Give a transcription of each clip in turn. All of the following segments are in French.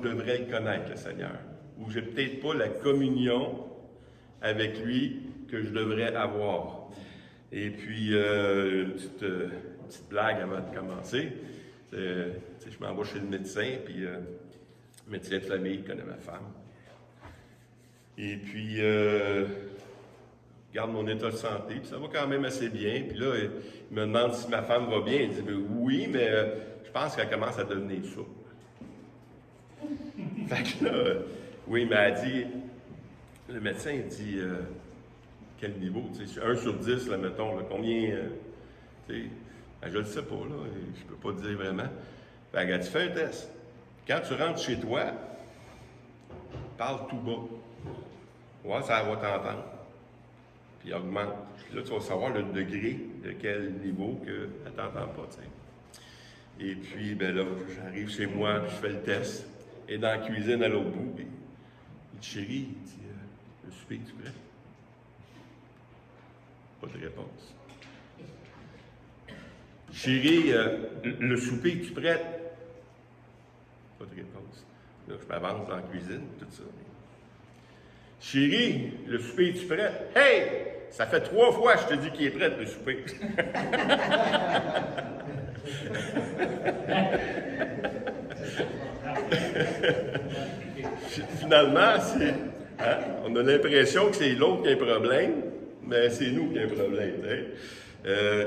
Je devrais le connaître, le Seigneur, ou j'ai peut-être pas la communion avec lui que je devrais avoir. Et puis, une petite blague avant de commencer. Je m'en vais chez le médecin, puis le médecin de famille connaît ma femme. Et puis, regarde mon état de santé, puis ça va quand même assez bien. Puis là, il me demande si ma femme va bien. Il dit, oui, mais je pense qu'elle commence à devenir souple. Fait que là, oui, mais elle dit, le médecin dit, quel niveau, tu sais, 1 sur 10, là, mettons, là, combien, tu sais, je le sais pas, là, je peux pas te dire vraiment. Fait qu'elle dit, fais un test. Quand tu rentres chez toi, parle tout bas. Ouais, ça va t'entendre. Puis augmente. Puis là, tu vas savoir le degré de quel niveau qu'elle ne t'entend pas, tu sais. Et puis, ben là, j'arrive chez moi, puis je fais le test. Et dans la cuisine, à l'autre bout, puis il dit, chérie, il dit, le souper, tu prêt? Pas de réponse. Chérie, le souper, tu prêt? Pas de réponse. Là, je m'avance dans la cuisine, tout ça. Chérie, le souper, tu prêt? Hey! Ça fait 3 fois que je te dis qu'il est prêt, le souper. Finalement, on a l'impression que c'est l'autre qui a un problème, mais c'est nous qui avons un problème. Hein?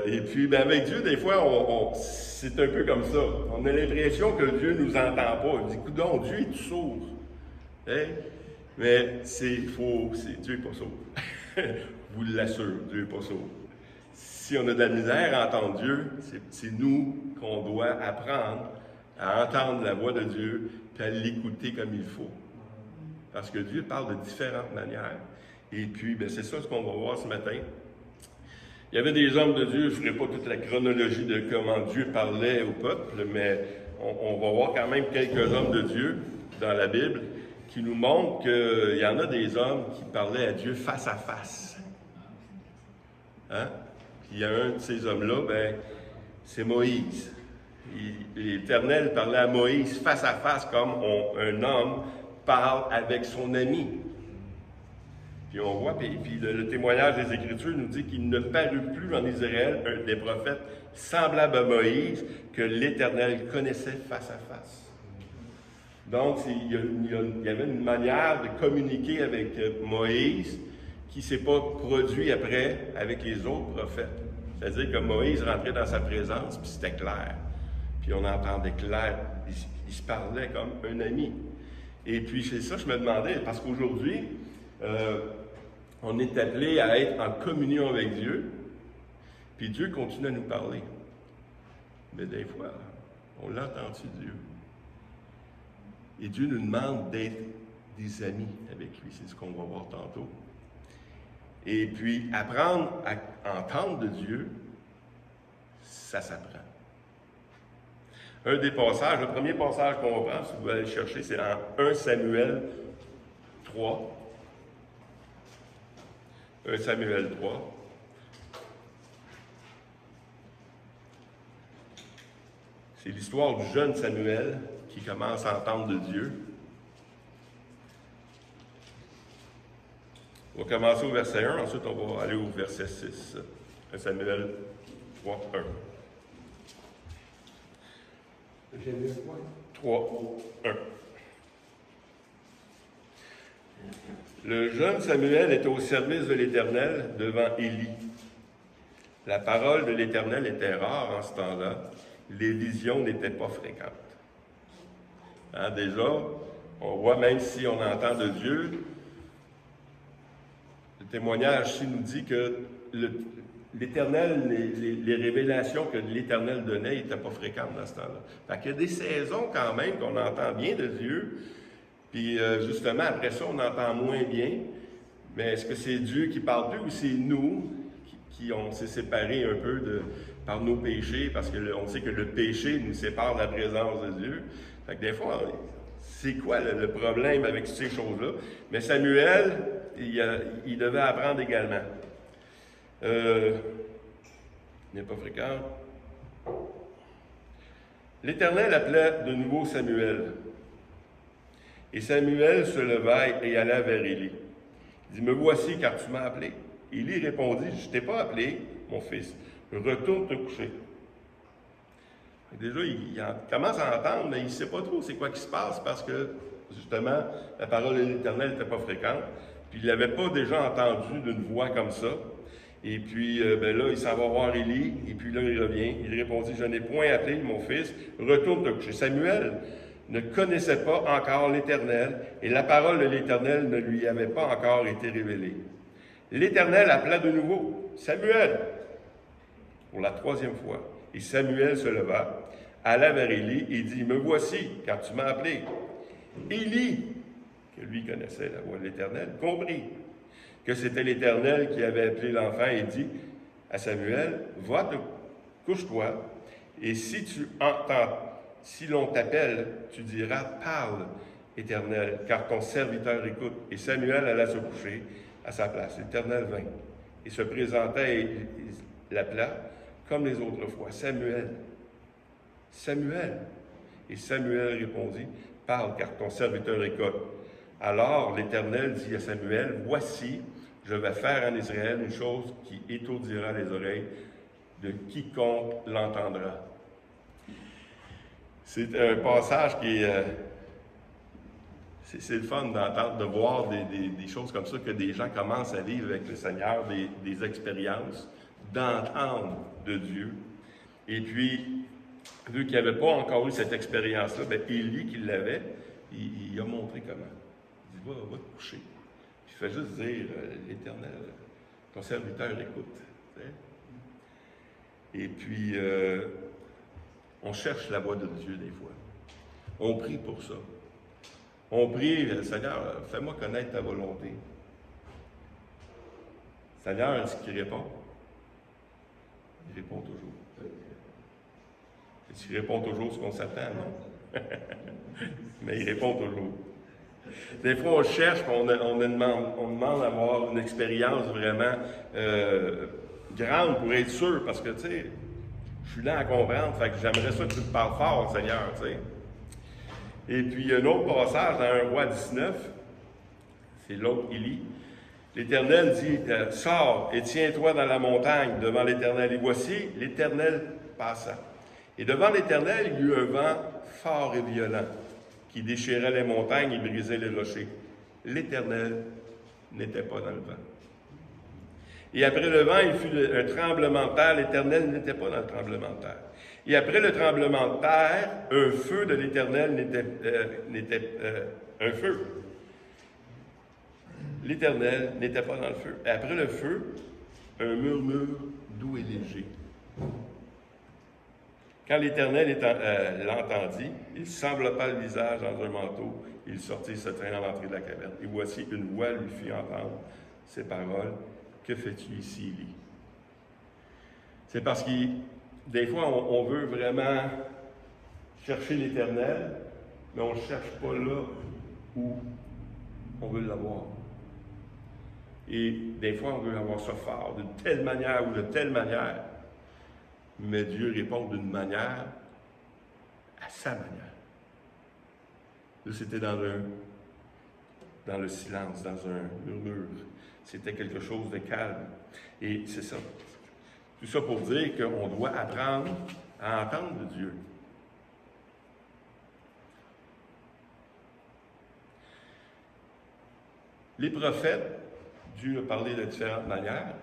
Et puis, ben, avec Dieu, des fois, c'est un peu comme ça. On a l'impression que Dieu ne nous entend pas. On dit, coudonc, Dieu est sourd. Hein? Mais Dieu n'est pas sourd. Je vous l'assure, Dieu n'est pas sourd. Si on a de la misère à entendre Dieu, c'est nous qu'on doit apprendre à entendre la voix de Dieu et à l'écouter comme il faut. Parce que Dieu parle de différentes manières. Et puis, ben, c'est ça ce qu'on va voir ce matin. Il y avait des hommes de Dieu, je ne ferai pas toute la chronologie de comment Dieu parlait au peuple, mais on va voir quand même quelques hommes de Dieu dans la Bible qui nous montrent qu'il y en a des hommes qui parlaient à Dieu face à face. Hein? Puis il y a un de ces hommes-là, ben, c'est Moïse. L'Éternel parlait à Moïse face à face comme un homme parle avec son ami. Puis on voit, puis le témoignage des Écritures nous dit qu'il ne parut plus en Israël des prophètes semblables à Moïse que l'Éternel connaissait face à face. Donc, il y avait une manière de communiquer avec Moïse qui ne s'est pas produit après avec les autres prophètes. C'est-à-dire que Moïse rentrait dans sa présence, puis c'était clair. Puis on entendait clair. Il se parlait comme un ami. Et puis, c'est ça que je me demandais, parce qu'aujourd'hui, on est appelé à être en communion avec Dieu, puis Dieu continue à nous parler. Mais des fois, on l'entend-tu, Dieu? Et Dieu nous demande d'être des amis avec lui, c'est ce qu'on va voir tantôt. Et puis, apprendre à entendre de Dieu, ça s'apprend. Un des passages, le premier passage qu'on va prendre, si vous allez le chercher, c'est en 1 Samuel 3. 1 Samuel 3. C'est l'histoire du jeune Samuel qui commence à entendre de Dieu. On va commencer au verset 1, ensuite on va aller au verset 6. 1 Samuel 3, 1. 3, 1. Le jeune Samuel était au service de l'Éternel devant Élie. La parole de l'Éternel était rare en ce temps-là. Les visions n'étaient pas fréquentes. Hein, déjà, on voit même si on entend de Dieu, le témoignage ici nous dit que l'Éternel, les révélations que l'Éternel donnait n'étaient pas fréquentes dans ce temps-là. Fait qu'il y a des saisons quand même qu'on entend bien de Dieu, puis justement, après ça, on entend moins bien. Mais est-ce que c'est Dieu qui parle plus ou c'est nous qui on s'est séparés un peu par nos péchés, parce qu'on sait que le péché nous sépare de la présence de Dieu. Fait que des fois, c'est quoi le problème avec ces choses-là? Mais Samuel, il devait apprendre également. Il n'est pas fréquent. L'Éternel appelait de nouveau Samuel. Et Samuel se leva et alla vers Élie. Il dit, me voici car tu m'as appelé. Élie répondit, je ne t'ai pas appelé, mon fils, retourne te coucher. Déjà, il commence à entendre, mais il ne sait pas trop c'est quoi qui se passe parce que, justement, la parole de l'Éternel n'était pas fréquente. Puis il n'avait pas déjà entendu d'une voix comme ça. Et puis, là, il s'en va voir Élie, et puis là, il revient. Il répondit, je n'ai point appelé, mon fils, retourne te coucher. Samuel ne connaissait pas encore l'Éternel, et la parole de l'Éternel ne lui avait pas encore été révélée. L'Éternel appela de nouveau, Samuel, pour la troisième fois. Et Samuel se leva, alla vers Élie et dit, me voici, car tu m'as appelé. Élie, que lui connaissait la voix de l'Éternel, comprit que c'était l'Éternel qui avait appelé l'enfant et dit à Samuel, va, couche-toi, et si l'on t'appelle, tu diras, parle, Éternel, car ton serviteur écoute. Et Samuel alla se coucher à sa place. L'Éternel vint et se présenta et l'appela comme les autres fois. Samuel, Samuel. Et Samuel répondit, parle, car ton serviteur écoute. Alors l'Éternel dit à Samuel, voici, je vais faire en Israël une chose qui étourdira les oreilles de quiconque l'entendra. C'est un passage qui est... c'est le fun d'entendre, de voir des choses comme ça, que des gens commencent à vivre avec le Seigneur, des expériences, d'entendre de Dieu. Et puis, vu qu'il n'avait pas encore eu cette expérience-là, Élie qui l'avait, il a montré comment. Il dit, va te coucher. Puis il fait juste dire, l'Éternel, ton serviteur écoute. Et puis, on cherche la voix de Dieu des fois. On prie pour ça. On prie, Seigneur, fais-moi connaître ta volonté. Seigneur, est-ce qu'il répond? Il répond toujours. Est-ce qu'il répond toujours ce qu'on s'attend? Non. Mais il répond toujours. Des fois, on cherche, on demande d'avoir une expérience vraiment grande pour être sûr, parce que, tu sais, je suis là à comprendre, fait que j'aimerais ça que tu te parles fort, Seigneur, tu sais. Et puis, il y a un autre passage dans 1 Roi 19, c'est l'autre Élie. L'Éternel dit, sors et tiens-toi dans la montagne devant l'Éternel. Et voici, l'Éternel passa. Et devant l'Éternel, il y eut un vent fort et violent qui déchirait les montagnes et brisait les rochers. L'Éternel n'était pas dans le vent. Et après le vent, il fut un tremblement de terre. L'Éternel n'était pas dans le tremblement de terre. Et après le tremblement de terre, un feu de l'Éternel un feu. L'Éternel n'était pas dans le feu. Et après le feu, un murmure doux et léger. Quand l'Éternel l'entendit, il s'enveloppa le visage dans un manteau. Il sortit se traînant à l'entrée de la caverne. Et voici, une voix lui fit entendre ces paroles. Que fais-tu ici, Élie? C'est parce que des fois, on veut vraiment chercher l'Éternel, mais on ne cherche pas là où on veut l'avoir. Et des fois, on veut avoir ça fort, d'une telle manière ou de telle manière. Mais Dieu répond d'une manière à sa manière. Là, c'était dans le silence, dans un murmure. C'était quelque chose de calme. Et c'est ça. Tout ça pour dire qu'on doit apprendre à entendre de Dieu. Les prophètes, Dieu a parlé de différentes manières.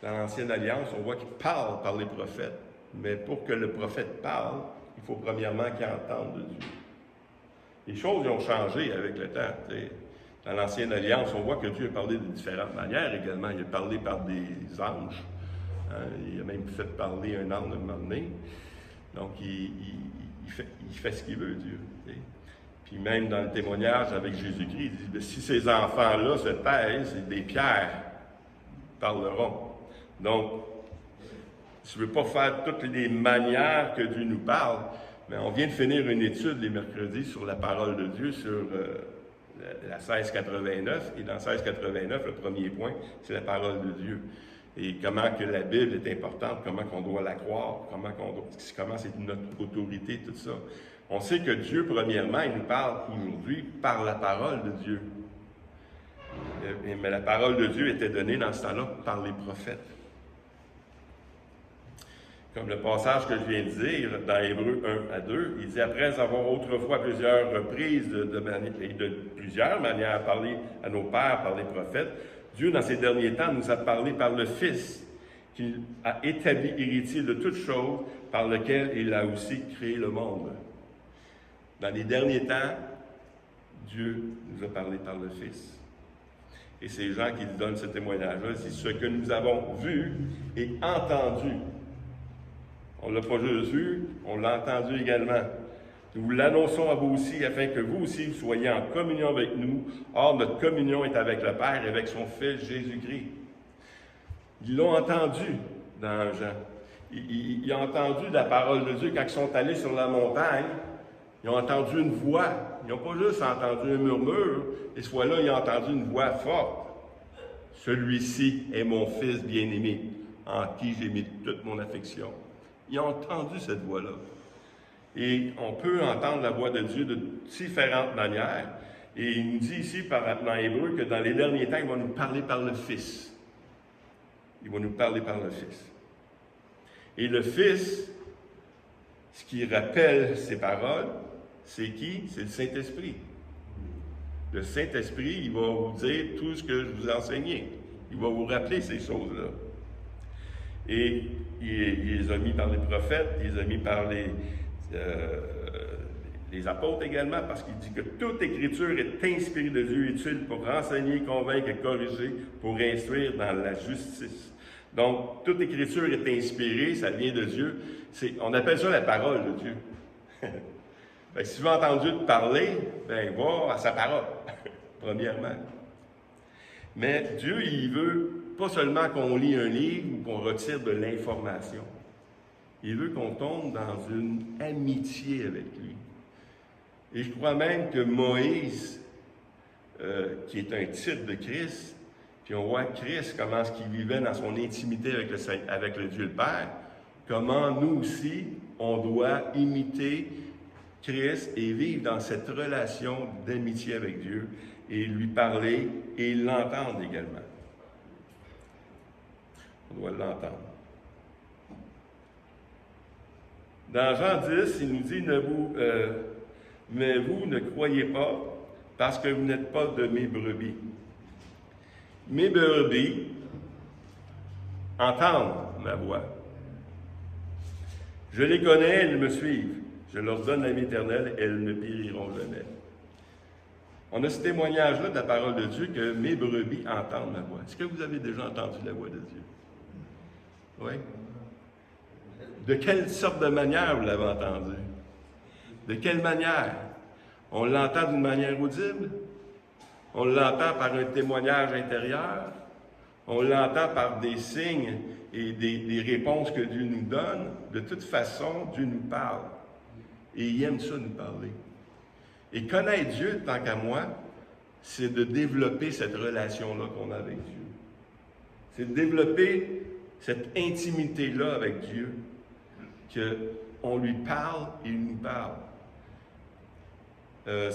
Dans l'Ancienne Alliance, on voit qu'il parle par les prophètes. Mais pour que le prophète parle, il faut premièrement qu'il entende de Dieu. Les choses ont changé avec le temps. Dans l'Ancienne Alliance, on voit que Dieu a parlé de différentes manières également. Il a parlé par des anges. Il a même fait parler un ange un moment donné. Donc, il fait ce qu'il veut, Dieu. Puis même dans le témoignage avec Jésus-Christ, il dit, si ces enfants-là se taisent, des pierres parleront. Donc, je ne veux pas faire toutes les manières que Dieu nous parle, mais on vient de finir une étude les mercredis sur la parole de Dieu, sur la 1689. Et dans 1689, le premier point, c'est la parole de Dieu. Et comment que la Bible est importante, comment qu'on doit la croire, comment c'est notre autorité, tout ça. On sait que Dieu, premièrement, il nous parle aujourd'hui par la parole de Dieu. Mais la parole de Dieu était donnée dans ce temps-là par les prophètes. Comme le passage que je viens de dire dans Hébreux 1-2, il dit « Après avoir autrefois plusieurs reprises et de plusieurs manières parlé à nos pères par les prophètes, Dieu, dans ces derniers temps, nous a parlé par le Fils, qu'il a établi héritier de toutes choses, par lequel il a aussi créé le monde. » Dans les derniers temps, Dieu nous a parlé par le Fils. Et c'est Jean qui nous donne ce témoignage-là, c'est ce que nous avons vu et entendu. On ne l'a pas juste vu, on l'a entendu également. Nous vous l'annonçons à vous aussi, afin que vous aussi, vous soyez en communion avec nous. Or, notre communion est avec le Père et avec son Fils Jésus-Christ. Ils l'ont entendu dans Jean. Ils ont entendu la parole de Dieu quand ils sont allés sur la montagne. Ils ont entendu une voix. Ils n'ont pas juste entendu un murmure. Et ce fois-là, ils ont entendu une voix forte. Celui-ci est mon Fils bien-aimé, en qui j'ai mis toute mon affection. Ils ont entendu cette voix-là. Et on peut entendre la voix de Dieu de différentes manières. Et il nous dit ici, dans Hébreu, que dans les derniers temps, il va nous parler par le Fils. Il va nous parler par le Fils. Et le Fils, ce qui rappelle ces paroles, c'est qui? C'est le Saint-Esprit. Le Saint-Esprit, il va vous dire tout ce que je vous ai enseigné. Il va vous rappeler ces choses-là. Et il les a mis par les prophètes, il les a mis par les apôtres également, parce qu'il dit que toute écriture est inspirée de Dieu, utile pour renseigner, convaincre et corriger, pour instruire dans la justice. Donc, toute écriture est inspirée, ça vient de Dieu. On appelle ça la parole de Dieu. Fait que si tu veux entendre Dieu te parler, ben va à sa parole, premièrement. Mais Dieu, il veut pas seulement qu'on lit un livre ou qu'on retire de l'information. Il veut qu'on tombe dans une amitié avec lui. Et je crois même que Moïse, qui est un type de Christ, puis on voit Christ, comment est-ce qu'il vivait dans son intimité avec le Dieu le Père, comment nous aussi, on doit imiter Christ et vivre dans cette relation d'amitié avec Dieu et lui parler et l'entendre également. On doit l'entendre. Dans Jean 10, il nous dit mais vous ne croyez pas parce que vous n'êtes pas de mes brebis. Mes brebis entendent ma voix. Je les connais, elles me suivent. Je leur donne la vie éternelle, elles ne périront jamais. On a ce témoignage-là de la parole de Dieu que mes brebis entendent ma voix. Est-ce que vous avez déjà entendu la voix de Dieu? Oui? De quelle sorte de manière vous l'avez entendu? De quelle manière? On l'entend d'une manière audible? On l'entend par un témoignage intérieur? On l'entend par des signes et des réponses que Dieu nous donne? De toute façon, Dieu nous parle. Et il aime ça nous parler. Et connaître Dieu, tant qu'à moi, c'est de développer cette relation-là qu'on a avec Dieu. C'est de développer cette intimité-là avec Dieu, qu'on lui parle et il nous parle.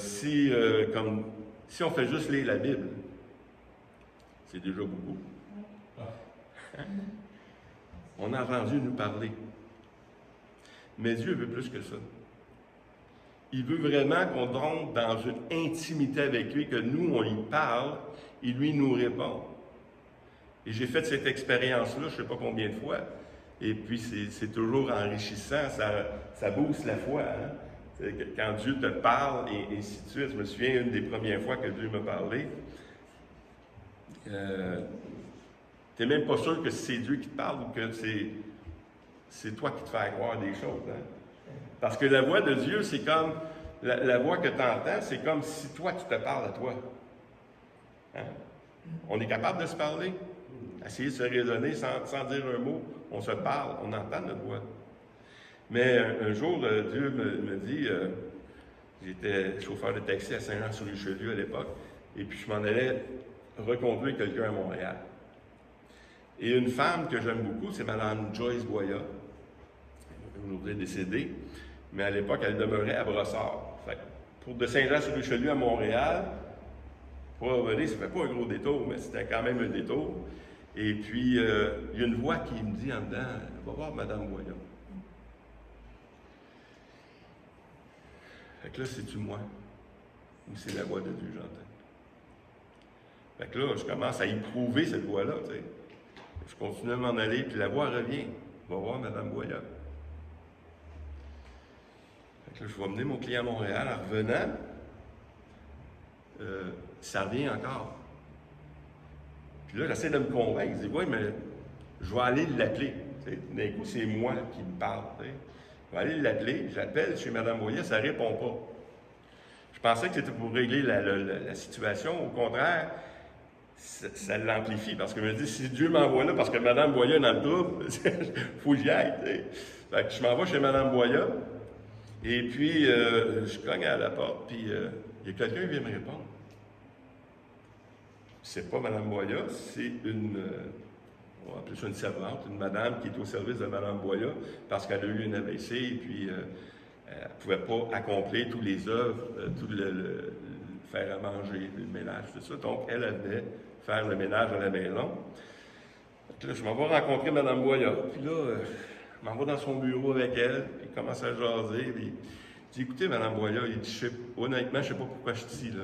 Si on fait juste lire la Bible, c'est déjà beaucoup. On a entendu nous parler. Mais Dieu veut plus que ça. Il veut vraiment qu'on tombe dans une intimité avec lui, que nous, on lui parle, et lui nous répond. Et j'ai fait cette expérience-là, je ne sais pas combien de fois, et puis c'est toujours enrichissant, ça booste la foi. Hein? Quand Dieu te parle, et ainsi de suite. Je me souviens, une des premières fois que Dieu m'a parlé, tu n'es même pas sûr que c'est Dieu qui te parle ou que c'est toi qui te fais croire des choses. Hein? Parce que la voix de Dieu, c'est comme, la voix que tu entends, c'est comme si toi, tu te parles à toi. Hein? On est capable de se parler? Essayer de se raisonner sans dire un mot, on se parle, on entend notre voix. Mais un jour, Dieu me dit, j'étais chauffeur de taxi à Saint-Jean-sur-Richelieu à l'époque, et puis je m'en allais reconduire quelqu'un à Montréal. Et une femme que j'aime beaucoup, c'est Mme Joyce Boya, aujourd'hui décédée. mais à l'époque, elle demeurait à Brossard. Fait que pour de Saint-Jean-sur-Richelieu à Montréal, pour revenir, ça ne fait pas un gros détour, mais c'était quand même un détour. Et puis, il y a une voix qui me dit en dedans, va voir Mme Boyan. Fait que là, c'est-tu moi? Ou c'est la voix de Dieu, j'entends? Fait que là, je commence à éprouver cette voix-là, tu sais. Je continue à m'en aller, puis la voix revient. Va voir Mme Boyan. Fait que là, je vais emmener mon client à Montréal. En revenant, ça revient encore. Puis là, j'essaie de me convaincre. Je dis, oui, mais je vais aller l'appeler. D'un coup, c'est moi qui me parle. T'sais. Je vais aller l'appeler. J'appelle chez Mme Boyan, ça ne répond pas. Je pensais que c'était pour régler la situation. Au contraire, ça l'amplifie. Parce que je me dis, si Dieu m'envoie là, parce que Mme Boyan est dans le trouble, il faut que j'y aille. Fait que je m'en vais chez Mme Boyan. Et puis, je cogne à la porte, puis il y a quelqu'un qui vient me répondre. C'est pas Mme Boyan, c'est on va appeler ça une servante, une madame qui est au service de Mme Boyan parce qu'elle a eu une AVC et puis elle ne pouvait pas accomplir tous les œuvres, tout le faire à manger, le ménage, tout ça. Donc, elle venait faire le ménage à la maison. Là, je m'en vais rencontrer Mme Boyan. Puis là, je m'en vais dans son bureau avec elle, puis il commence à jaser. Puis, je dis, écoutez, Mme Boyan, il dit, honnêtement, je ne sais pas pourquoi je suis ici. Là,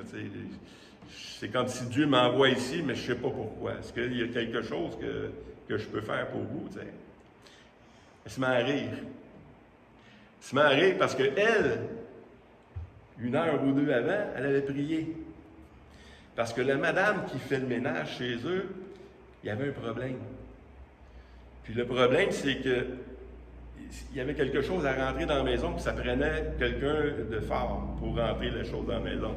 c'est comme si Dieu m'envoie ici, mais je ne sais pas pourquoi. Est-ce qu'il y a quelque chose que je peux faire pour vous? T'sais? Elle se met à rire. Elle se met à rire parce qu'elle, 1 heure ou 2 avant, elle avait prié. Parce que la madame qui fait le ménage chez eux, il y avait un problème. Puis le problème, c'est que il y avait quelque chose à rentrer dans la maison, puis ça prenait quelqu'un de fort pour rentrer les choses dans la maison.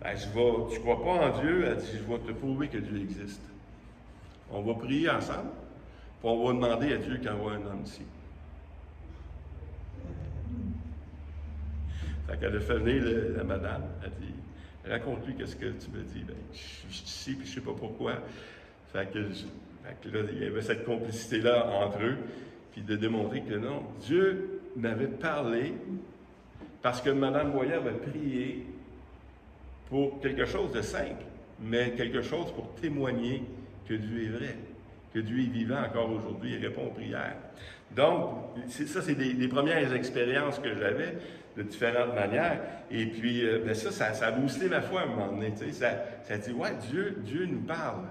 Ben, tu ne crois pas en Dieu? Elle dit, je vais te prouver que Dieu existe. On va prier ensemble, puis on va demander à Dieu qu'il envoie un homme ici. Fait qu'elle a fait venir la madame. Elle dit, raconte-lui qu'est-ce que tu me dis. Ben, je suis ici, puis je ne sais pas pourquoi. Fait que là, il y avait cette complicité-là entre eux, puis de démontrer que non, Dieu m'avait parlé parce que Mme Boyan avait prié pour quelque chose de simple, mais quelque chose pour témoigner que Dieu est vrai, que Dieu est vivant encore aujourd'hui, il répond aux prières. Donc, ça, c'est des premières expériences que j'avais de différentes manières. Et puis, ça a boosté ma foi à un moment donné. Ça a dit, ouais, Dieu nous parle.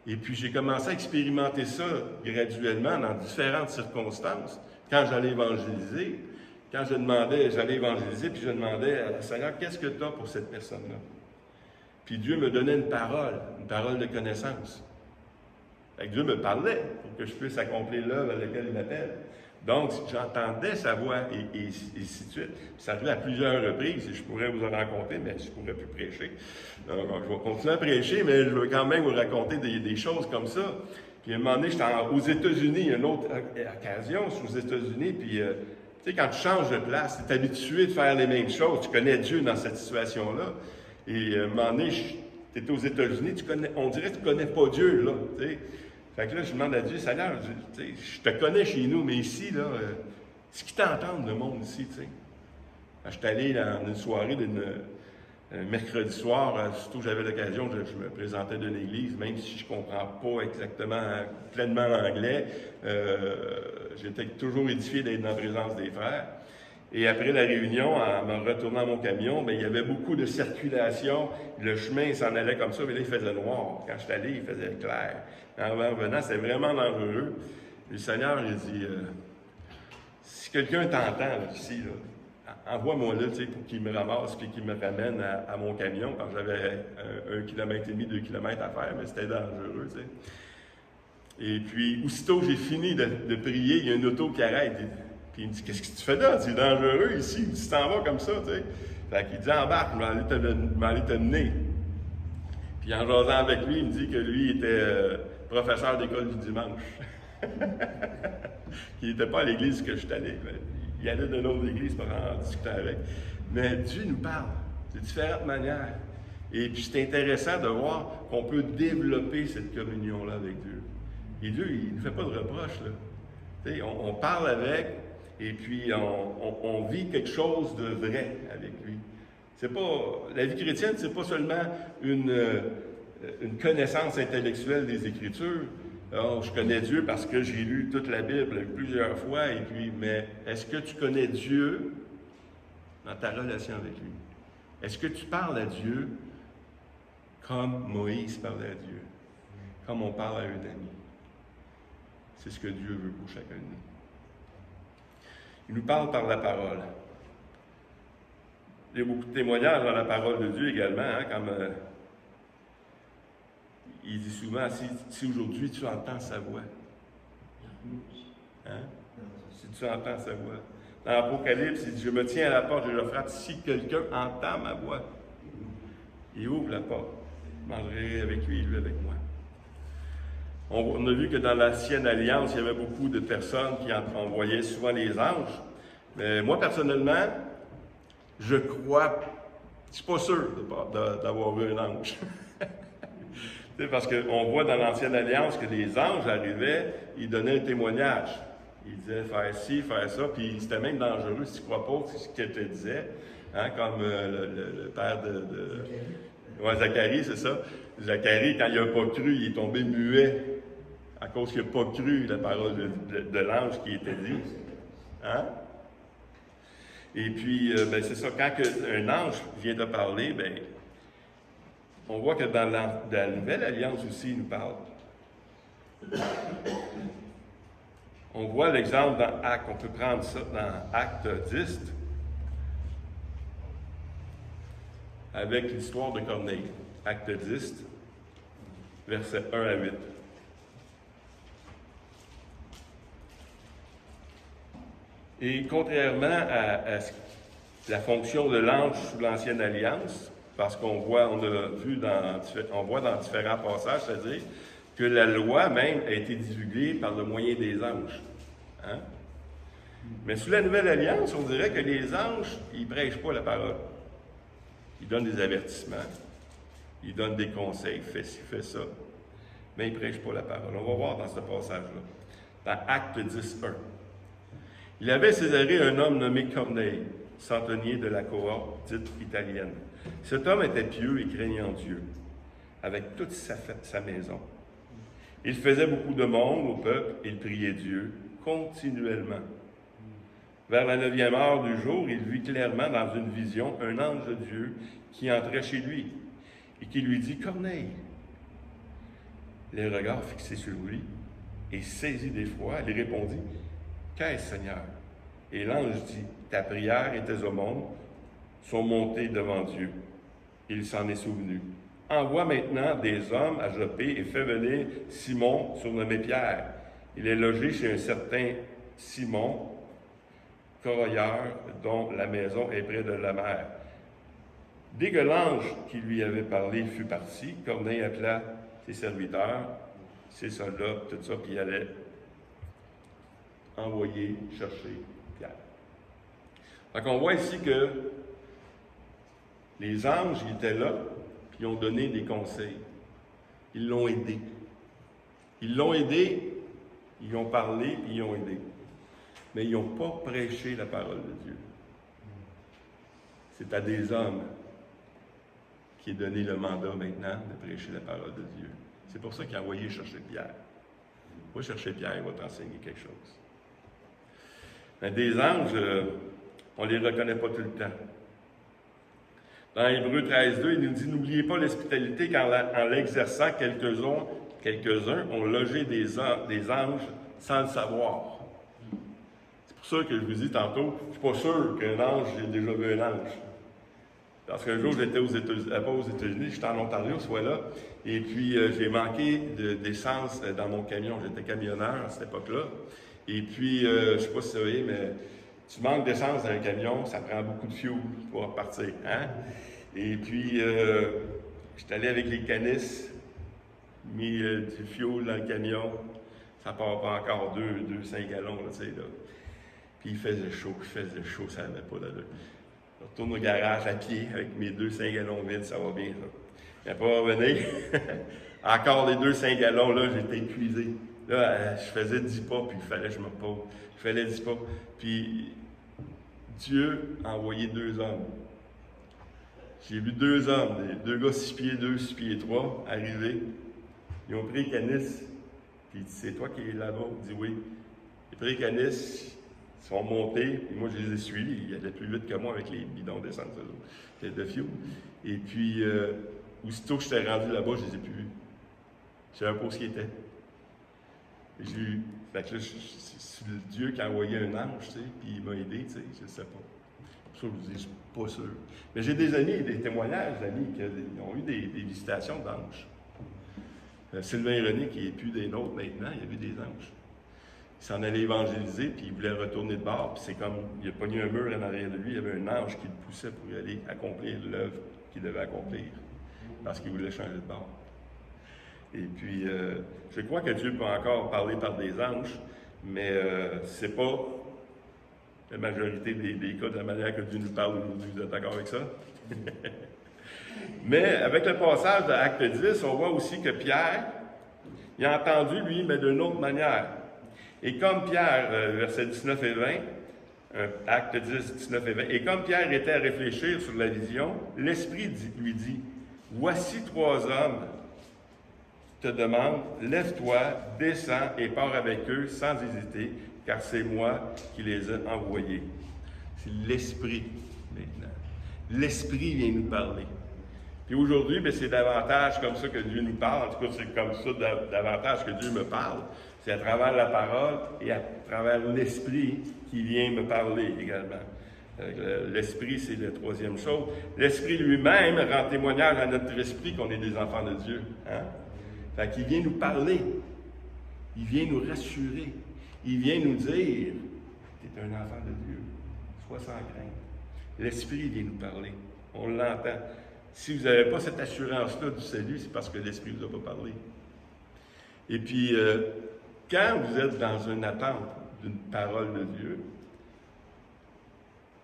Et puis, j'ai commencé à expérimenter ça graduellement dans différentes circonstances. Quand j'allais évangéliser, j'allais évangéliser, puis je demandais à Seigneur, qu'est-ce que tu as pour cette personne-là? Puis Dieu me donnait une parole de connaissance. Fait que Dieu me parlait pour que je puisse accomplir l'œuvre à laquelle il m'appelle. Donc, j'entendais sa voix et ainsi de suite. Puis ça arrivait à plusieurs reprises, et je pourrais vous en raconter, mais je ne pourrais plus prêcher. Donc, je vais continuer à prêcher, mais je veux quand même vous raconter des choses comme ça. Puis à un moment donné, j'étais aux États-Unis, une autre occasion, je suis aux États-Unis, puis... tu sais, quand tu changes de place, tu es habitué de faire les mêmes choses, tu connais Dieu dans cette situation-là. Et à un moment donné, tu étais aux États-Unis, on dirait que tu ne connais pas Dieu, là. T'sais. Fait que là, je demande à Dieu, Seigneur, je te connais chez nous, mais ici, là, ce qui t'entend le monde ici, tu sais. Je suis allé dans une soirée un mercredi soir, surtout j'avais l'occasion, je me présentais de l'église, même si je ne comprends pas exactement pleinement l'anglais, j'étais toujours édifié d'être dans la présence des frères. Et après la réunion, en me retournant à mon camion, bien, il y avait beaucoup de circulation, le chemin s'en allait comme ça, mais là, il faisait noir. Quand je suis allé, il faisait clair. En revenant, c'était vraiment dangereux. Et le Seigneur, il dit, si quelqu'un t'entend là, ici, là, envoie-moi là, tu sais, pour qu'il me ramasse et qu'il me ramène à mon camion, quand j'avais 1,5 km, 2 km à faire, mais c'était dangereux, tu sais. Et puis, aussitôt que j'ai fini de prier, il y a une auto qui arrête. Puis il me dit, qu'est-ce que tu fais là? C'est dangereux ici, tu t'en vas comme ça, tu sais. Fait qu'il dit, embarque, je vais aller te mener. Puis en jasant avec lui, il me dit que lui était professeur d'école du dimanche. Qu'il n'était pas à l'église que je suis allé. Il allait d'une autre église pour en discuter avec. Mais Dieu nous parle de différentes manières. Et puis c'est intéressant de voir qu'on peut développer cette communion-là avec Dieu. Et Dieu, il ne nous fait pas de reproches, là. On parle avec, Et puis, on vit quelque chose de vrai avec lui. C'est pas, la vie chrétienne, c'est pas seulement une connaissance intellectuelle des Écritures. Alors, je connais Dieu parce que j'ai lu toute la Bible plusieurs fois, et puis, mais est-ce que tu connais Dieu dans ta relation avec lui? Est-ce que tu parles à Dieu comme Moïse parlait à Dieu, comme on parle à un ami? C'est ce que Dieu veut pour chacun de nous. Il nous parle par la parole. Il y a beaucoup de témoignages dans la parole de Dieu également, hein, comme il dit souvent, si aujourd'hui tu entends sa voix, hein? Si tu entends sa voix. Dans l'Apocalypse, il dit, je me tiens à la porte et je frappe. Si quelqu'un entend ma voix, il ouvre la porte. Je mangerai avec lui et lui avec moi. On a vu que dans l'Ancienne Alliance, il y avait beaucoup de personnes qui envoyaient souvent les anges. Mais moi, personnellement, je crois, je ne suis pas sûr d'avoir vu un ange. Parce qu'on voit dans l'Ancienne Alliance que les anges arrivaient, ils donnaient un témoignage. Ils disaient faire ci, faire ça, puis c'était même dangereux si tu ne crois pas ce qu'ils te disaient, hein, comme le père ouais, Zacharie, c'est ça. Zacharie, quand il n'a pas cru, il est tombé muet à cause qu'il n'a pas cru la parole de l'ange qui était dit. Hein? Et puis, c'est ça, quand un ange vient de parler, on voit que dans la Nouvelle Alliance aussi, il nous parle. On voit l'exemple dans Actes, on peut prendre ça dans Acte 10, avec l'histoire de Corneille. Acte 10, versets 1 à 8. Et contrairement à la fonction de l'ange sous l'Ancienne Alliance, parce qu'on voit, on voit dans différents passages, c'est-à-dire que la loi même a été divulguée par le moyen des anges. Hein? Mais sous la Nouvelle Alliance, on dirait que les anges, ils ne prêchent pas la parole. Ils donnent des avertissements, ils donnent des conseils, fais ci, fais ça, mais ils ne prêchent pas la parole. On va voir dans ce passage-là, dans Acte 10, 1. Il avait Césarée un homme nommé Corneille, centenier de la cohorte dite italienne. Cet homme était pieux et craignant Dieu, avec toute sa maison. Il faisait beaucoup de monde au peuple et il priait Dieu continuellement. Vers la 9e heure du jour, il vit clairement dans une vision un ange de Dieu qui entrait chez lui et qui lui dit « Corneille ». Les regards fixés sur lui et saisi d'effroi, il répondit « Qu'est-ce, Seigneur ?» Et l'ange dit « Ta prière et tes aumônes sont montées devant Dieu. Il s'en est souvenu. Envoie maintenant des hommes à Joppe et fais venir Simon, surnommé Pierre. Il est logé chez un certain Simon, corroyeur, dont la maison est près de la mer. » Dès que l'ange qui lui avait parlé fut parti, Corneille appela ses serviteurs, ses soldats, tout ça, puis il allait envoyer chercher Pierre. Donc on voit ici que les anges, ils étaient là, puis ils ont donné des conseils. Ils l'ont aidé. Ils l'ont aidé, ils ont parlé, puis ils ont aidé. Mais ils n'ont pas prêché la parole de Dieu. C'est à des hommes qui est donné le mandat maintenant de prêcher la parole de Dieu. C'est pour ça qu'il a envoyé chercher Pierre. Va chercher Pierre, il va t'enseigner quelque chose. Mais des anges, on ne les reconnaît pas tout le temps. Dans Hébreux 13.2, il nous dit « N'oubliez pas l'hospitalité car en l'exerçant, quelques-uns ont logé des anges sans le savoir. » C'est pour ça que je vous dis tantôt, je ne suis pas sûr qu'un ange, j'ai déjà vu un ange. Parce qu'un jour, j'étais pas aux États-Unis, j'étais en Ontario, ce fois-là, et puis j'ai manqué d'essence dans mon camion. J'étais camionneur à cette époque-là. Et puis, je ne sais pas si vous savez, mais tu manques d'essence dans un camion, ça prend beaucoup de fioul pour repartir. Hein? Et puis, j'étais allé avec les canisses, mis du fioul dans le camion. Ça ne part pas encore 5 gallons, là, tu sais, là. Puis il faisait chaud, ça n'avait pas d'allure. Je retourne au garage à pied avec mes 5 gallons vides, ça va bien, ça. Mais pas revenir. Encore les 5 gallons, là, j'étais épuisé. Là, je faisais 10 pas, puis il fallait que je me repose. Je faisais 10 pas. Puis Dieu a envoyé 2 hommes. J'ai vu 2 hommes, 2 gars 6 pieds 2, 6 pieds 3, arriver. Ils ont pris le canis, puis il dit, c'est toi qui es là-bas? Il dit oui. Ils ont pris le canis, ils sont montés, puis moi je les ai suivis. Ils allaient plus vite que moi avec les bidons d'essence de fioul. Et puis, aussitôt que j'étais rendu là-bas, je les ai plus vus. Je savais pas où ils étaient. J'ai eu. Fait que là, c'est Dieu qui a envoyé un ange, tu sais, puis il m'a aidé, tu sais, je ne sais pas. Pour ça, je vous dis, je ne suis pas sûr. Mais j'ai des amis, des témoignages d'amis qui ont eu des visitations d'anges. Sylvain René, qui n'est plus des nôtres maintenant, il a vu des anges. Il s'en allait évangéliser, puis il voulait retourner de bord, puis c'est comme, il a pogné un mur en arrière de lui, il y avait un ange qui le poussait pour y aller accomplir l'œuvre qu'il devait accomplir, parce qu'il voulait changer de bord. Et puis, je crois que Dieu peut encore parler par des anges, mais c'est pas la majorité des cas de la manière que Dieu nous parle aujourd'hui. Vous êtes d'accord avec ça? Mais avec le passage de Acte 10, on voit aussi que Pierre, il a entendu, lui, mais d'une autre manière. Et comme Pierre, versets 19 et 20, Acte 10, 19 et 20, et comme Pierre était à réfléchir sur la vision, l'Esprit lui dit, « Voici 3 hommes te demande, lève-toi, descends et pars avec eux sans hésiter, car c'est moi qui les ai envoyés. » C'est l'Esprit maintenant. L'Esprit vient nous parler. Puis aujourd'hui, c'est davantage comme ça que Dieu nous parle. En tout cas, c'est comme ça davantage que Dieu me parle. C'est à travers la parole et à travers l'Esprit qui vient me parler également. L'Esprit, c'est la 3e chose. L'Esprit lui-même rend témoignage à notre esprit qu'on est des enfants de Dieu. Hein? Fait qu'il vient nous parler. Il vient nous rassurer. Il vient nous dire, tu es un enfant de Dieu. Sois sans crainte. L'Esprit vient nous parler. On l'entend. Si vous n'avez pas cette assurance-là du salut, c'est parce que l'Esprit ne vous a pas parlé. Et puis, quand vous êtes dans une attente d'une parole de Dieu,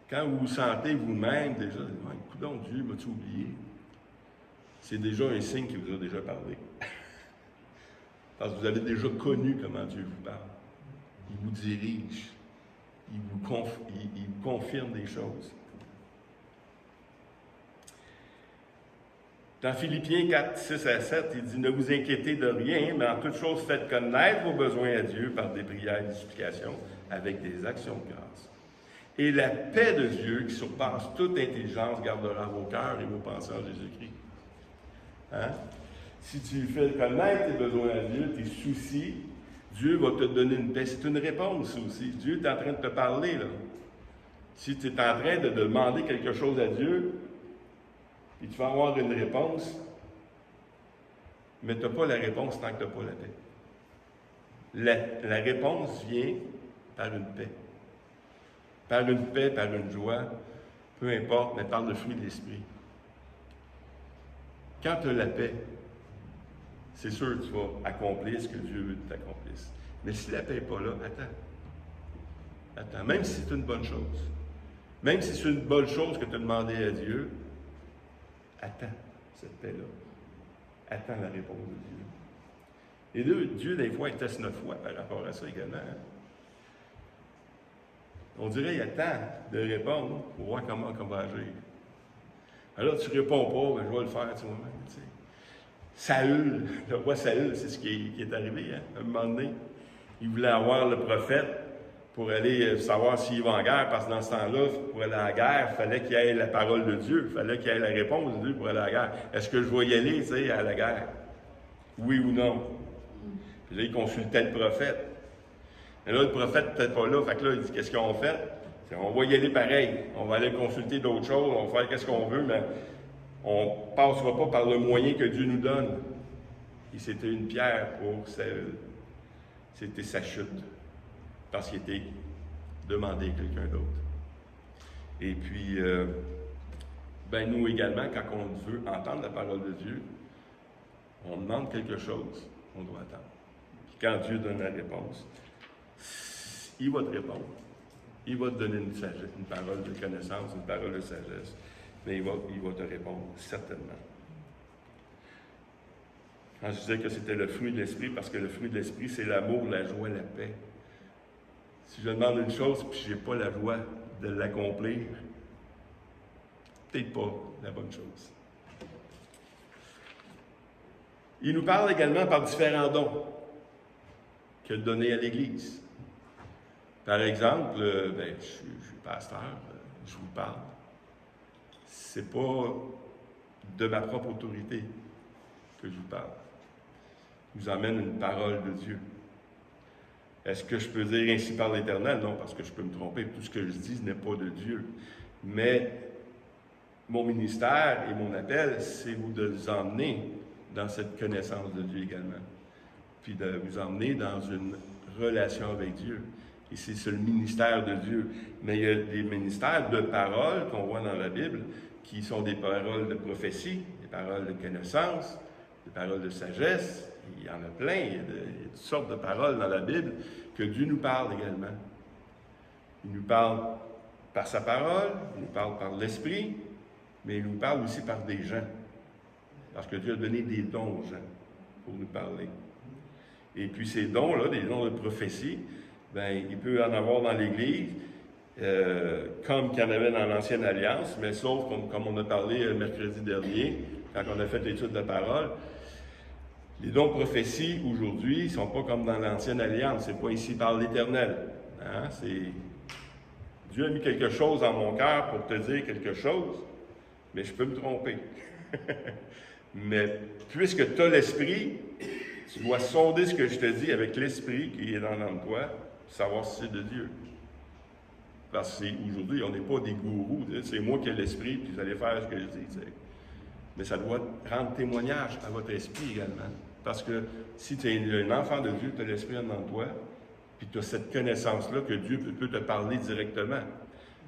quand vous vous sentez vous-même déjà, coudonc, Dieu m'a-tu oublié? C'est déjà un signe qu'il vous a déjà parlé. Parce que vous avez déjà connu comment Dieu vous parle. Il vous dirige. Il vous confirme des choses. Dans Philippiens 4, 6 à 7, il dit « Ne vous inquiétez de rien, mais en toute chose faites connaître vos besoins à Dieu par des prières et des supplications, avec des actions de grâce. Et la paix de Dieu, qui surpasse toute intelligence, gardera vos cœurs et vos pensées en Jésus-Christ. » Hein? Si tu fais connaître tes besoins à Dieu, tes soucis, Dieu va te donner une paix. C'est une réponse aussi. Dieu est en train de te parler, là. Si tu es en train de demander quelque chose à Dieu, et tu vas avoir une réponse, mais tu n'as pas la réponse tant que tu n'as pas la paix. La réponse vient par une paix. Par une paix, par une joie, peu importe, mais par le fruit de l'Esprit. Quand tu as la paix, c'est sûr que tu vas accomplir ce que Dieu veut que tu accomplisses. Mais si la paix n'est pas là, attends. Même si c'est une bonne chose, même si c'est une bonne chose que tu as demandé à Dieu, attends cette paix-là. Attends la réponse de Dieu. Et Dieu, des fois, il teste notre foi par rapport à ça également. Hein? On dirait qu'il attend de répondre pour voir comment on va agir. Alors, tu ne réponds pas, je vais le faire toi-même. Tu sais. Saül, le roi Saül, c'est ce qui est arrivé. Hein? À un moment donné, il voulait avoir le prophète pour aller savoir s'il va en guerre, parce que dans ce temps-là, pour aller à la guerre, il fallait qu'il y ait la parole de Dieu, il fallait qu'il y ait la réponse de Dieu pour aller à la guerre. Est-ce que je vais y aller, tu sais, à la guerre? Oui ou non? Puis là, il consultait le prophète. Et là, le prophète n'était pas là, fait que là, il dit, qu'est-ce qu'on fait? On va y aller pareil. On va aller consulter d'autres choses, on va faire qu'est-ce qu'on veut, mais on ne passera pas par le moyen que Dieu nous donne. Et c'était une pierre pour Saül. C'était sa chute. Parce qu'il était demandé à quelqu'un d'autre. Et puis, nous également, quand on veut entendre la parole de Dieu, on demande quelque chose, on doit attendre. Puis quand Dieu donne la réponse, il va te répondre. Il va te donner une sagesse, une parole de connaissance, une parole de sagesse. Mais il va te répondre, certainement. Quand je disais que c'était le fruit de l'esprit, parce que le fruit de l'esprit, c'est l'amour, la joie, la paix. Si je demande une chose puis je n'ai pas la joie de l'accomplir, peut-être pas la bonne chose. Il nous parle également par différents dons qu'il a donnés à l'Église. Par exemple, je suis pasteur, je vous parle. C'est pas de ma propre autorité que je vous parle. Je vous emmène une parole de Dieu. Est-ce que je peux dire ainsi par l'Éternel? Non, parce que je peux me tromper. Tout ce que je dis n'est pas de Dieu. Mais mon ministère et mon appel, c'est de vous emmener dans cette connaissance de Dieu également. Puis de vous emmener dans une relation avec Dieu. Et c'est le ministère de Dieu. Mais il y a des ministères de paroles qu'on voit dans la Bible qui sont des paroles de prophétie, des paroles de connaissance, des paroles de sagesse. Il y en a plein, il y a toutes sortes de paroles dans la Bible que Dieu nous parle également. Il nous parle par sa parole, il nous parle par l'Esprit, mais il nous parle aussi par des gens. Parce que Dieu a donné des dons aux gens pour nous parler. Et puis ces dons-là, des dons de prophétie, il peut en avoir dans l'Église, comme qu'il y en avait dans l'Ancienne Alliance, mais sauf, comme on a parlé mercredi dernier, quand on a fait l'étude de la parole, les dons de prophétie, aujourd'hui, ne sont pas comme dans l'Ancienne Alliance. Ce n'est pas ici par l'Éternel. Hein? Dieu a mis quelque chose en mon cœur pour te dire quelque chose, mais je peux me tromper. Mais puisque tu as l'Esprit, tu dois sonder ce que je te dis avec l'Esprit qui est dans toi, pour savoir si c'est de Dieu. Parce qu'aujourd'hui, on n'est pas des gourous. C'est moi qui ai l'Esprit, puis vous allez faire ce que je dis. T'sais. Mais ça doit rendre témoignage à votre esprit également. Parce que si tu es un enfant de Dieu, tu as l'Esprit en toi, puis tu as cette connaissance-là que Dieu peut te parler directement.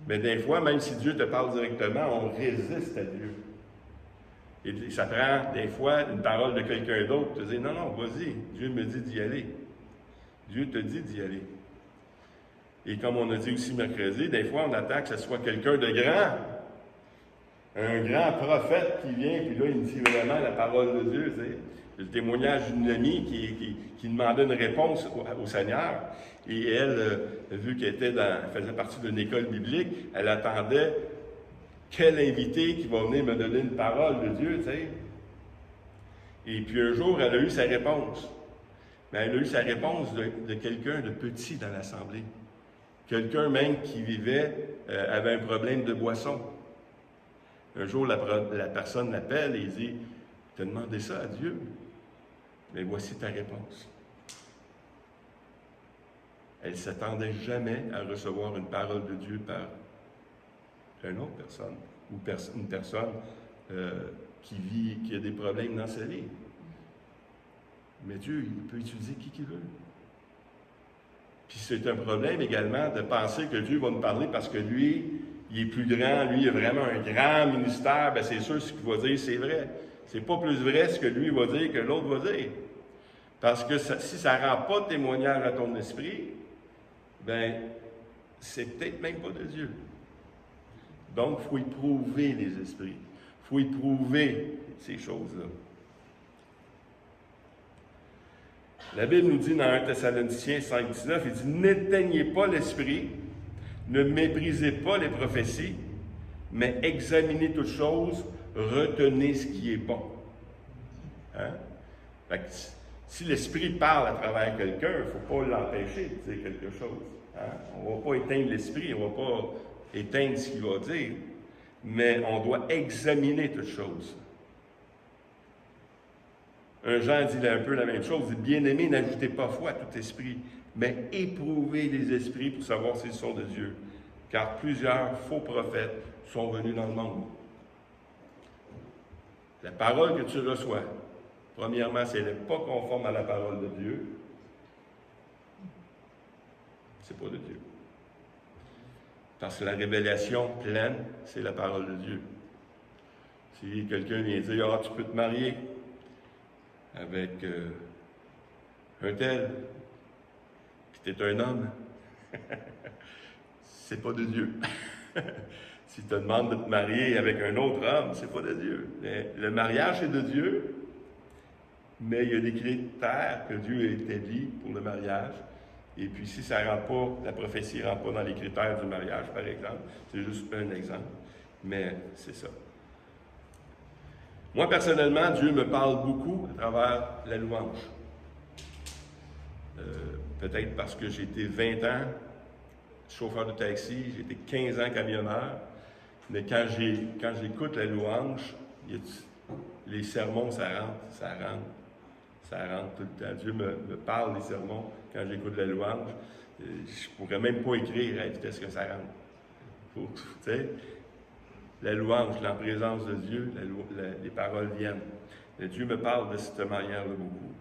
Mais des fois, même si Dieu te parle directement, on résiste à Dieu. Et ça prend des fois une parole de quelqu'un d'autre pour te dire « Non, non, vas-y, Dieu me dit d'y aller. » Dieu te dit d'y aller. Et comme on a dit aussi mercredi, des fois, on attend que ce soit quelqu'un de grand, un grand prophète qui vient, puis là, il me dit vraiment la parole de Dieu. Tu sais. Le témoignage d'une amie qui demandait une réponse au Seigneur. Et elle, vu qu'elle faisait partie d'une école biblique, elle attendait quel invité qui va venir me donner une parole de Dieu, tu sais. Et puis un jour, elle a eu sa réponse. Mais elle a eu sa réponse de quelqu'un de petit dans l'assemblée. Quelqu'un même qui avait un problème de boisson. Un jour, la personne l'appelle et dit « Tu as demandé ça à Dieu, mais voici ta réponse. » Elle ne s'attendait jamais à recevoir une parole de Dieu par une autre personne, ou une personne qui a des problèmes dans sa vie. Mais Dieu, il peut utiliser qui veut. Puis c'est un problème également de penser que Dieu va nous parler parce que lui, il est plus grand, lui, il a vraiment un grand ministère, bien c'est sûr ce qu'il va dire, c'est vrai. C'est pas plus vrai ce que lui va dire que l'autre va dire. Parce que si ça ne rend pas témoignage à ton esprit, bien, c'est peut-être même pas de Dieu. Donc, il faut éprouver les esprits. Il faut éprouver ces choses-là. La Bible nous dit dans 1 Thessaloniciens 5,19, il dit « N'éteignez pas l'esprit, ne méprisez pas les prophéties, mais examinez toutes choses, retenez ce qui est bon. » Hein? Fait que, si l'esprit parle à travers quelqu'un, il ne faut pas l'empêcher de dire quelque chose. Hein? On ne va pas éteindre l'esprit, on ne va pas éteindre ce qu'il va dire, mais on doit examiner toutes choses. Un Jean dit un peu la même chose, il dit « Bien-aimés, n'ajoutez pas foi à tout esprit, mais éprouvez les esprits pour savoir s'ils sont de Dieu, car plusieurs faux prophètes sont venus dans le monde. » La parole que tu reçois, premièrement, si elle n'est pas conforme à la parole de Dieu, c'est pas de Dieu. Parce que la révélation pleine, c'est la parole de Dieu. Si quelqu'un vient dire « Ah, tu peux te marier avec un tel, puis tu es un homme, c'est pas de Dieu. » Si tu te demandes de te marier avec un autre homme, c'est pas de Dieu. Mais le mariage est de Dieu, mais il y a des critères que Dieu a établis pour le mariage. Et puis, si ça rentre pas, la prophétie ne rentre pas dans les critères du mariage, par exemple, c'est juste un exemple, mais c'est ça. Moi, personnellement, Dieu me parle beaucoup à travers la louange. Peut-être parce que j'ai été 20 ans chauffeur de taxi, j'ai été 15 ans camionneur, mais quand j'écoute la louange, les sermons, ça rentre tout le temps. Dieu me parle des sermons quand j'écoute la louange. Je ne pourrais même pas écrire à la vitesse que ça rentre. Tu sais, la louange, la présence de Dieu, les paroles viennent. Mais Dieu me parle de cette manière-là beaucoup.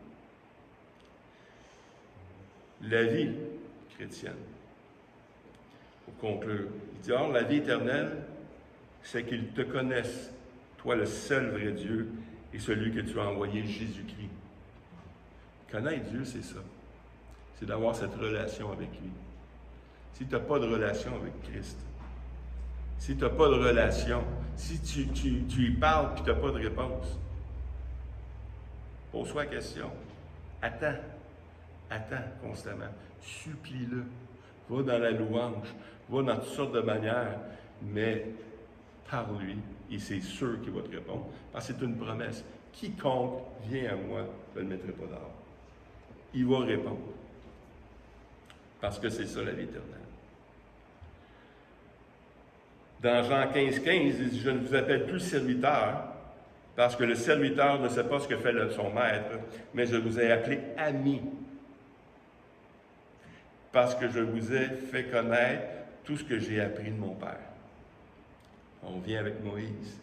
La vie chrétienne, pour conclure, il dit, or, la vie éternelle, c'est qu'ils te connaissent, toi le seul vrai Dieu, et celui que tu as envoyé, Jésus-Christ. Connaître Dieu, c'est ça. C'est d'avoir cette relation avec lui. Si tu n'as pas de relation avec Christ, si tu n'as pas de relation, si tu lui parles et tu n'as pas de réponse, pose-toi la question. Attends constamment. Supplie-le. Va dans la louange, va dans toutes sortes de manières, mais parle-lui et c'est sûr qu'il va te répondre. Parce que c'est une promesse. Quiconque vient à moi, je ne le mettrai pas dehors. Il va répondre. Parce que c'est ça la vie éternelle. Dans Jean 15, il dit, je ne vous appelle plus serviteur, parce que le serviteur ne sait pas ce que fait son maître, mais je vous ai appelé ami. Parce que je vous ai fait connaître tout ce que j'ai appris de mon Père. On vient avec Moïse.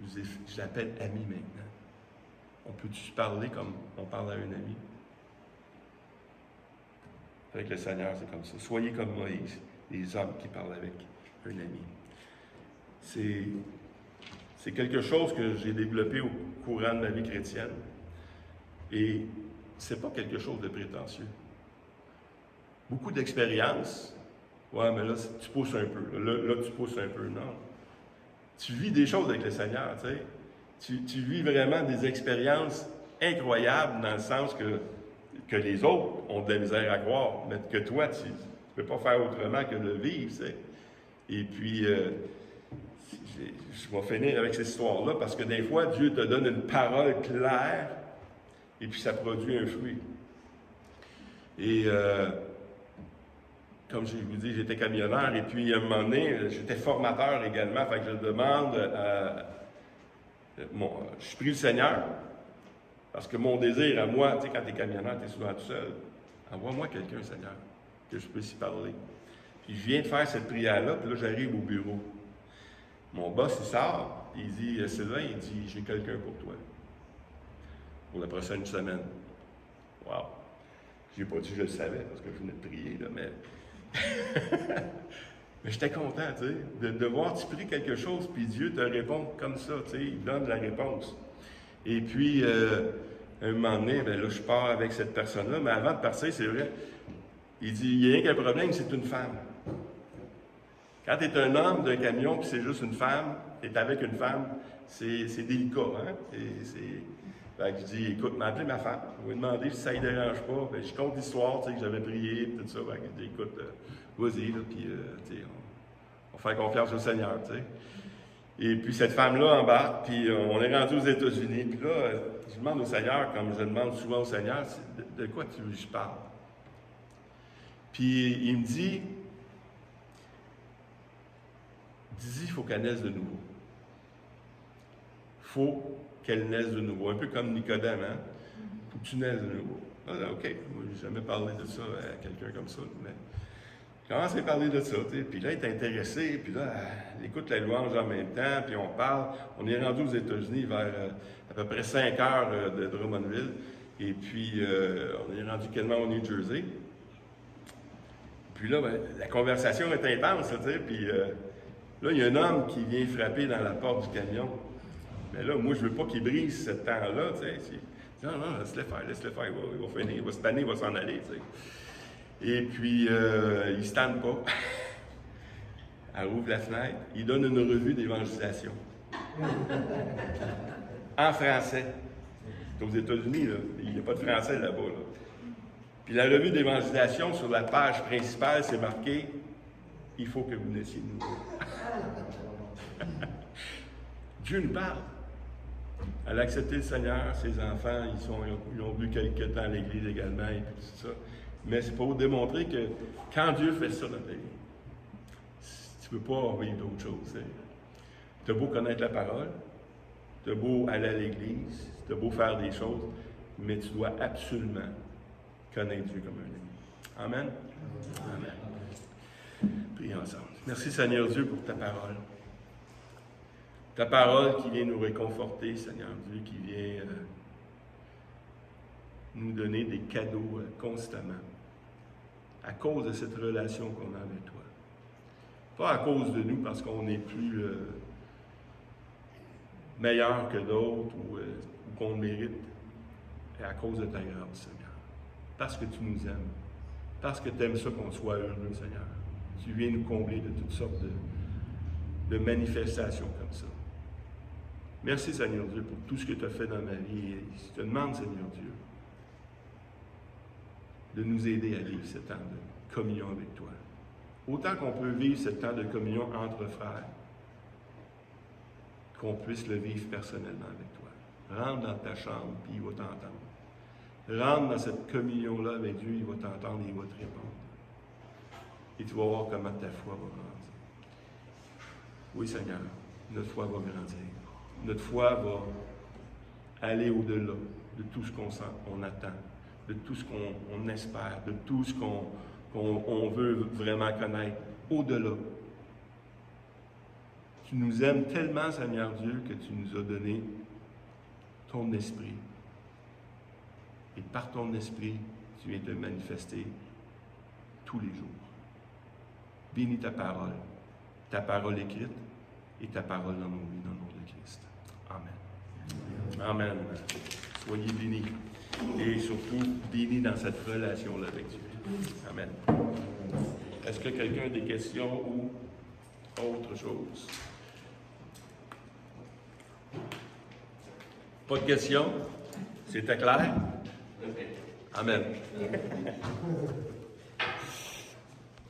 Je l'appelle ami maintenant. On peut-tu se parler comme on parle à un ami? Avec le Seigneur, c'est comme ça. Soyez comme Moïse, les hommes qui parlent avec un ami. C'est quelque chose que j'ai développé au courant de ma vie chrétienne. Et c'est pas quelque chose de prétentieux. Beaucoup d'expérience. Ouais, mais là, tu pousses un peu. Là, tu pousses un peu. Non. Tu vis des choses avec le Seigneur, tu sais. Tu vis vraiment des expériences incroyables dans le sens que les autres ont de la misère à croire, mais que toi, tu ne peux pas faire autrement que de vivre, tu sais. Et puis, je vais finir avec cette histoire-là, parce que des fois, Dieu te donne une parole claire, et puis ça produit un fruit. Et comme je vous dis, j'étais camionneur, et puis à un moment donné, j'étais formateur également, fait que je demande je prie le Seigneur, parce que mon désir à moi, tu sais, quand tu es camionneur, tu es souvent tout seul. Envoie-moi quelqu'un, Seigneur, que je puisse y parler. Puis je viens de faire cette prière-là, puis là, j'arrive au bureau. Mon boss, il sort, il dit, Sylvain, il dit, j'ai quelqu'un pour toi. Pour la prochaine semaine. Wow! Je n'ai pas dit que je le savais, parce que je venais de prier, là, mais... mais j'étais content, tu sais, de voir tu pries quelque chose, puis Dieu te répond comme ça, tu sais, il donne la réponse. Et puis, un moment donné, ben là, je pars avec cette personne-là, mais avant de partir, c'est vrai, il dit, il n'y a rien qu'un problème, c'est une femme. Quand tu es un homme d'un camion, puis c'est juste une femme, tu es avec une femme, c'est délicat, hein? Fait que je dis, écoute, m'a appelé ma femme. Je vais demander si ça ne dérange pas. Ben, je compte l'histoire, tu sais, que j'avais prié, tout ça. Fait que je dis, écoute, vas-y, là, puis, tu sais, on va faire confiance au Seigneur, tu sais. Et puis, cette femme-là embarque, puis on est rendu aux États-Unis. Puis là, je demande au Seigneur, comme je demande souvent au Seigneur, de quoi tu veux que je parle? Puis, il me dit, dis-y, il faut qu'elle naisse de nouveau. Il faut qu'elle naisse de nouveau. Un peu comme Nicodème, hein? Il faut que tu naisses de nouveau. Ah, OK, moi, je n'ai jamais parlé de ça à quelqu'un comme ça, mais je commence à parler de ça, tu sais. Puis là, il est intéressé, puis là, elle écoute la louange en même temps, puis on parle. On est rendu aux États-Unis vers à peu près 5 heures de Drummondville, et puis on est rendu quasiment au New Jersey. Puis là, ben, la conversation est intense, tu sais, puis là, il y a un homme qui vient frapper dans la porte du camion. Mais là, moi, je ne veux pas qu'il brise ce temps-là, tu sais. Non, laisse-le faire, il va finir, il va se tanner, il va s'en aller, tu sais. Et puis, il ne se tanne pas. Elle ouvre la fenêtre, il donne une revue d'évangélisation. En français. C'est aux États-Unis, là. Il n'y a pas de français là-bas. Là. Puis la revue d'évangélisation, sur la page principale, c'est marqué « Il faut que vous naissiez de nouveau. » Dieu nous parle. Elle a accepté le Seigneur, ses enfants, ils ont vu quelque temps à l'Église également, et puis tout ça. Mais c'est pour vous démontrer que quand Dieu fait ça dans ta vie, tu ne peux pas vivre d'autre chose. Tu as beau connaître la parole, tu as beau aller à l'Église, tu as beau faire des choses, mais tu dois absolument connaître Dieu comme un ami. Amen? Amen. Prions ensemble. Merci Seigneur Dieu pour ta parole. Ta parole qui vient nous réconforter, Seigneur Dieu, qui vient nous donner des cadeaux constamment, à cause de cette relation qu'on a avec toi. Pas à cause de nous, parce qu'on est plus meilleur que d'autres ou qu'on le mérite, mais à cause de ta grâce, Seigneur. Parce que tu nous aimes, parce que tu aimes ça qu'on soit heureux, Seigneur. Tu viens nous combler de toutes sortes de manifestations comme ça. Merci, Seigneur Dieu, pour tout ce que tu as fait dans ma vie. Et je te demande, Seigneur Dieu, de nous aider à vivre ce temps de communion avec toi. Autant qu'on peut vivre ce temps de communion entre frères, qu'on puisse le vivre personnellement avec toi. Rentre dans ta chambre, puis il va t'entendre. Rentre dans cette communion-là avec Dieu, il va t'entendre et il va te répondre. Et tu vas voir comment ta foi va grandir. Oui, Seigneur, notre foi va grandir. Notre foi va aller au-delà de tout ce qu'on sent, on attend, de tout ce qu'on espère, de tout ce qu'on veut vraiment connaître, au-delà. Tu nous aimes tellement, Seigneur Dieu, que tu nous as donné ton esprit. Et par ton esprit, tu viens te manifester tous les jours. Bénis ta parole écrite et ta parole dans nos vies, dans le nom de Christ. Amen. Amen. Soyez bénis. Et surtout, bénis dans cette relation-là avec Dieu. Amen. Est-ce que quelqu'un a des questions ou autre chose? Pas de questions? C'était clair? Amen.